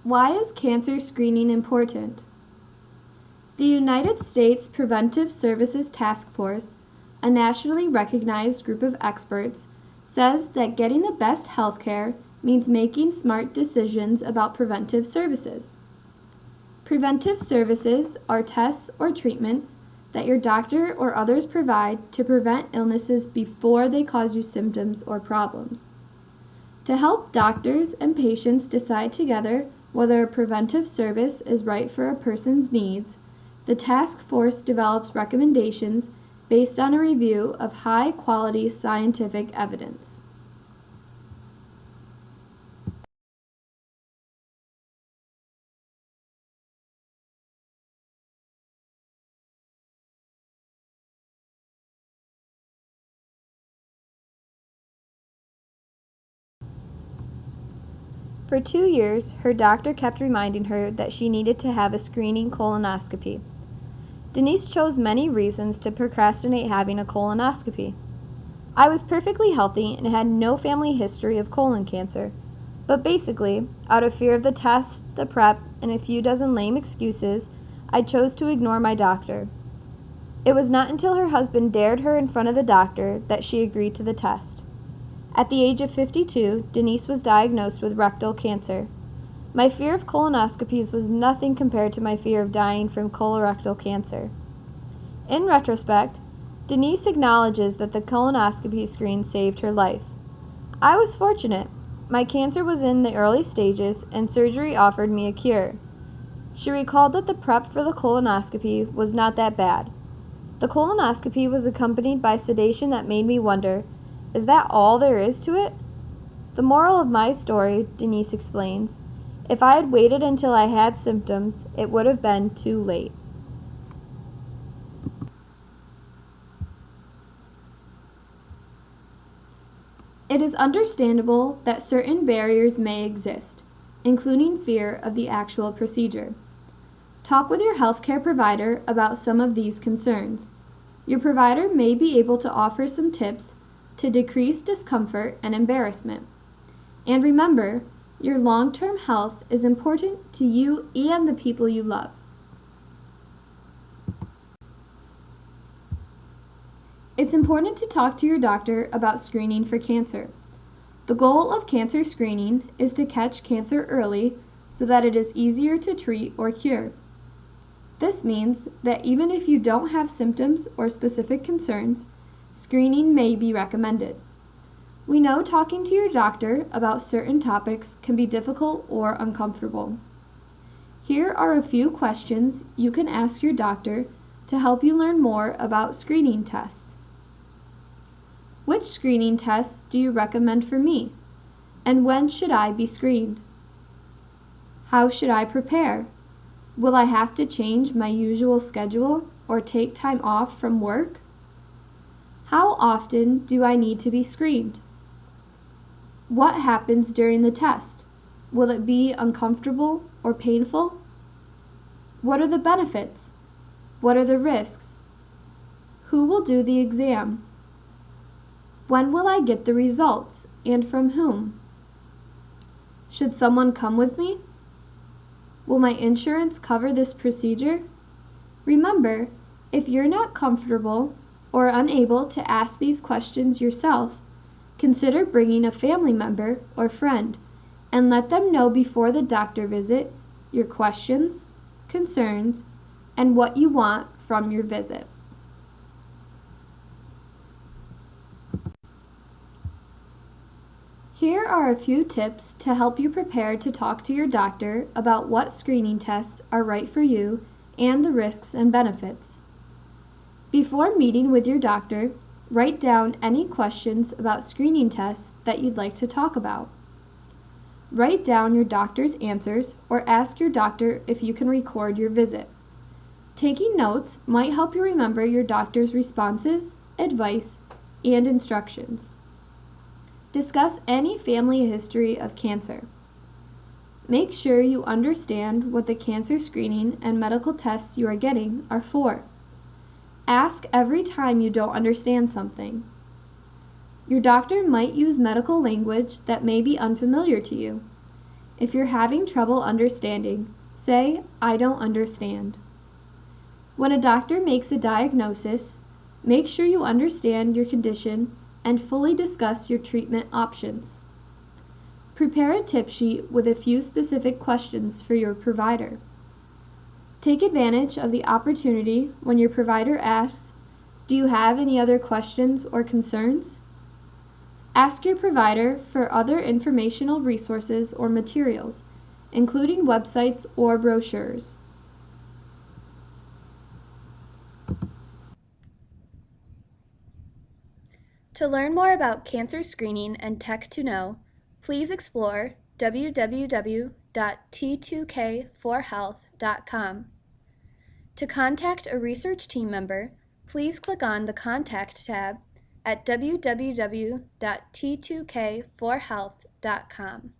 Why is cancer screening important? The United States Preventive Services Task Force, a nationally recognized group of experts, says that getting the best health care means making smart decisions about preventive services. Preventive services are tests or treatments that your doctor or others provide to prevent illnesses before they cause you symptoms or problems. To help doctors and patients decide together whether a preventive service is right for a person's needs, the task force develops recommendations based on a review of high-quality scientific evidence. For 2 years, her doctor kept reminding her that she needed to have a screening colonoscopy. Denise chose many reasons to procrastinate having a colonoscopy. I was perfectly healthy and had no family history of colon cancer, but basically, out of fear of the test, the prep, and a few dozen lame excuses, I chose to ignore my doctor. It was not until her husband dared her in front of the doctor that she agreed to the test. At the age of 52, Denise was diagnosed with rectal cancer. My fear of colonoscopies was nothing compared to my fear of dying from colorectal cancer. In retrospect, Denise acknowledges that the colonoscopy screen saved her life. I was fortunate. My cancer was in the early stages and surgery offered me a cure. She recalled that the prep for the colonoscopy was not that bad. The colonoscopy was accompanied by sedation that made me wonder, is that all there is to it? The moral of my story, Denise explains, if I had waited until I had symptoms, it would have been too late. It is understandable that certain barriers may exist, including fear of the actual procedure. Talk with your healthcare provider about some of these concerns. Your provider may be able to offer some tips to decrease discomfort and embarrassment. And remember, your long-term health is important to you and the people you love. It's important to talk to your doctor about screening for cancer. The goal of cancer screening is to catch cancer early so that it is easier to treat or cure. This means that even if you don't have symptoms or specific concerns, screening may be recommended. We know talking to your doctor about certain topics can be difficult or uncomfortable. Here are a few questions you can ask your doctor to help you learn more about screening tests. Which screening tests do you recommend for me? And when should I be screened? How should I prepare? Will I have to change my usual schedule or take time off from work? How often do I need to be screened? What happens during the test? Will it be uncomfortable or painful? What are the benefits? What are the risks? Who will do the exam? When will I get the results, and from whom? Should someone come with me? Will my insurance cover this procedure? Remember, if you're not comfortable or unable to ask these questions yourself, consider bringing a family member or friend and let them know before the doctor visit your questions, concerns, and what you want from your visit. Here are a few tips to help you prepare to talk to your doctor about what screening tests are right for you and the risks and benefits. Before meeting with your doctor, write down any questions about screening tests that you'd like to talk about. Write down your doctor's answers or ask your doctor if you can record your visit. Taking notes might help you remember your doctor's responses, advice, and instructions. Discuss any family history of cancer. Make sure you understand what the cancer screening and medical tests you are getting are for. Ask every time you don't understand something. Your doctor might use medical language that may be unfamiliar to you. If you're having trouble understanding, say, "I don't understand." When a doctor makes a diagnosis, make sure you understand your condition and fully discuss your treatment options. Prepare a tip sheet with a few specific questions for your provider. Take advantage of the opportunity when your provider asks, "Do you have any other questions or concerns?" Ask your provider for other informational resources or materials, including websites or brochures. To learn more about cancer screening and Tech2Know, please explore www.t2k4health.com. To contact a research team member, please click on the Contact tab at www.t2k4health.com.